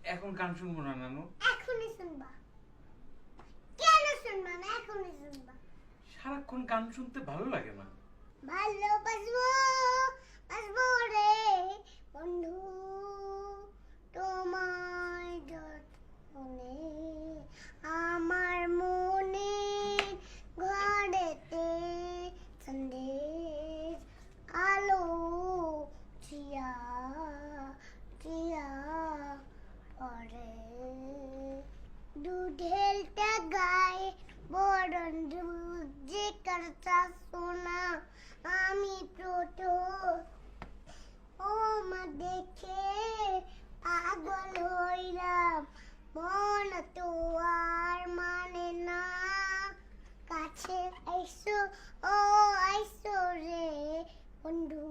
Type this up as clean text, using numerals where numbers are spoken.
এখন গান শুনবো না নানু। এখনই শুনবা। কেন শুনবা না? এখনই শুনবা। সারাক্ষণ গান শুনতে ভালো লাগে না। ভালোবাসবো বাসবো রে বন্ধু তোমায় যতনে আমার মনে ঘরেতে সন্দেশ আলো চিয়া চিয়া পরে দুধেলটা গায়ে বরণ দুধ যে করতা সোনা আমি প্রথম ও মা দেখে পাগল হইলাম মন তো আর মানে না কাছে আইসো ও আইসো রে বন্ধু